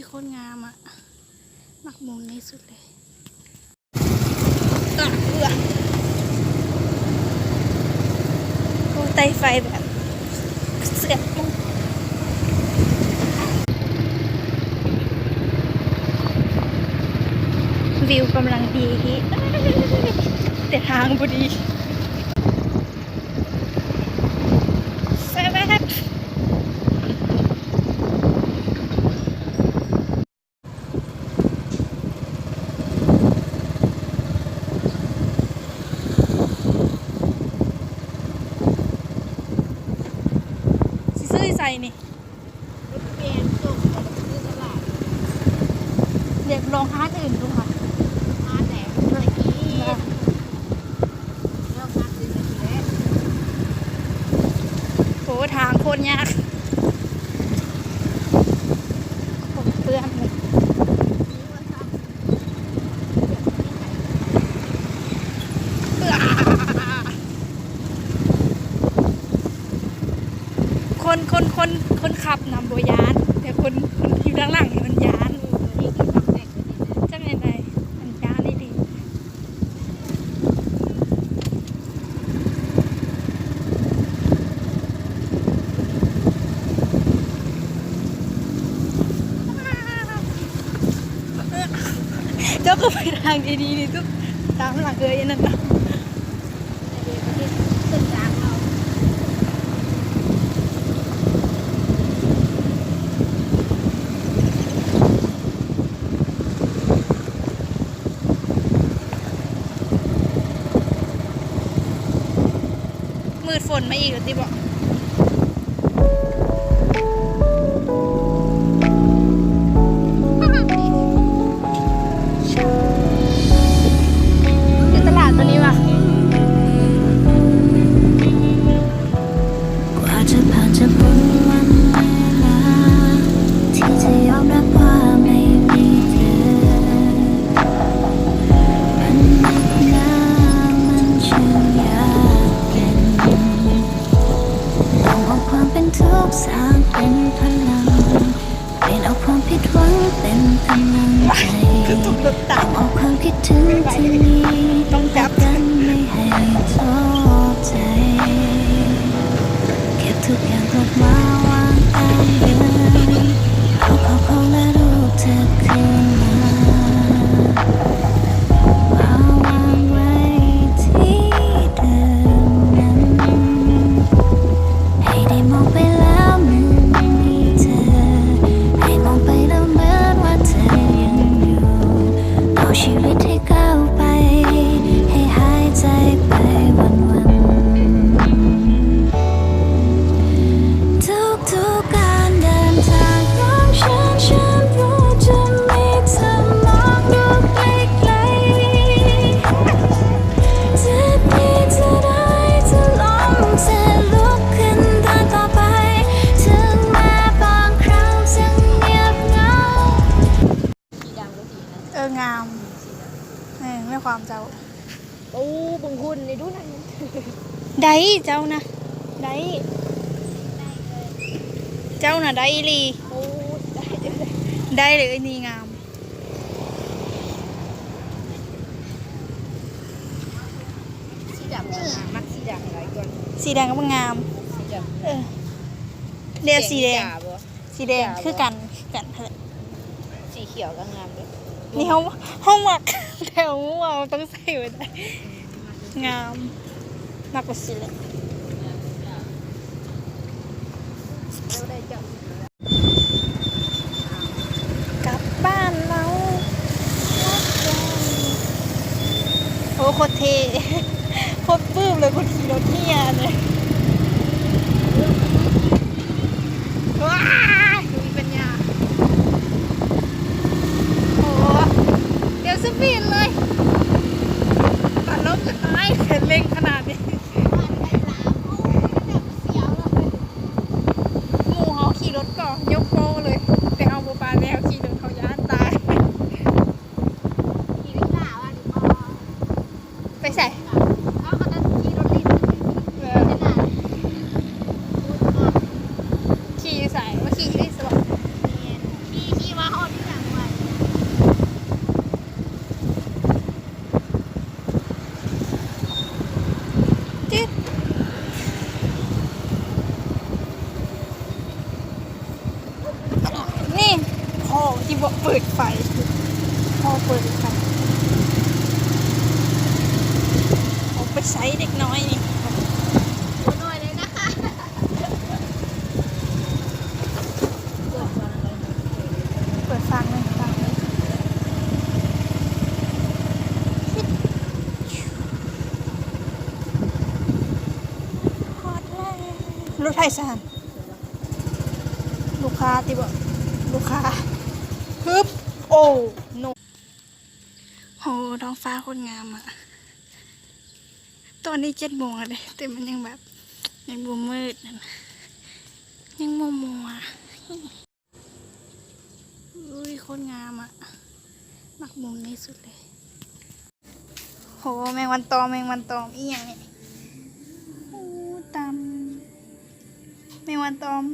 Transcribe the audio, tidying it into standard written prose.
โคตรงามอ่ะมักมุมนี้สุดเลยโอ้ไตไฟแบบเสียบวิวกำลังดีแต่ทางพอดีแซ่บสิซื้อใส่นี่เด็กลองฮาร์ดอื่นดูค่ะโหทางโคตรยากผมเพื่อนเลยคนขับนำโบยานแต่คนอยู่ด้านหลังมันยานจะเป็นไงมันยานนี่ดีเจ้าก็ไปทางดีๆนี่ทุกตามหลังนั่นนะมืดฝนมาอีกหรือติบอกอยู่ตลาดตัวนี้ว่ะกว่าจะผ่านจะพ้นวันเวลาที่จะยอมรับว่าไม่มีเธอมันไม่นานมันช่างยากเย็นต้องเอาความเป็นทุกข์สร้างเป็นพลังเปลี่ยนเอาความผิดหวังเป็นกำลังใจต้องเอาความคิดถึงที่มีต้องจับกันไม่ให้ท้อใจเก็บทุกอย่างกลับมาวางตามเดิมเอาของและรูปเธอคืนมามาวางไว้ที่เดิมนั้นให้ได้มองไปแล้วมันมีเธอให้มองไปแล้วเหมือนว่าเธอยังอยู่เอาชีวิตให้ก้าวไปให้หายใจไปวันทุกการเดินทางของฉันรู้จะมีเธอมองดูไกลๆจะดีจะได้จะลองจะลุกขึ้นเดินต่อไปถึงแม้บางครั้งจะเงียบเหงา งามไม่ความเจ้าโอ้บังคุณในดูนั่นได้เจ้านะได้เจ้าน่ะได้ลีโอ้ได้เลยนี่งามสีดำมักสีดำอะไรก่อนสีแดงก็งามสีดำเดี๋ยวสีแดงคือกันเถอะสีเขียวก็งามด้วยนี่ห้องหมักแถวเราต้องใส่ไว้ได้งามมากกว่าสีเลยกลับบ้านเราโอ้โคตรเท่โคตรปื้มเลยคนขี่รถเฮียเลยว้าวดูอีปัญญาโอ้เดี๋ยวสปีดเลยปัดลบจะตายเห็นเร่งขนาดนี้หมูเขาขี่รถก่อนยกโป้เลยแต่เอาโบปลาแล้วขี่รถเขาย่านตายไปใส่ขี่ใส่ว่าขี่ได้สบายขี่มาหอด ที่บอกเปิดไฟพอเปิดไฟออกไปใช้เด็กน้อยนี่ ตัวน้อยเลยนะคะ เปิดฟังเลยฟังเลยฮอตเลยรถไฟสานลูกค้าที่บอกลูกค้าฮึบโอ้โนโหท้องฟ้าโคตรงามอะตอนนี้7 โมงแล้วเลยแต่มันยังแบบยังบวมมืดนะยังมัวมัวอุ้ยโคตรงามอะมักมุมนี้สุดเลยโหแมงวันตอมอีหยังเนี่ยโอ้ตามแมงวันตอม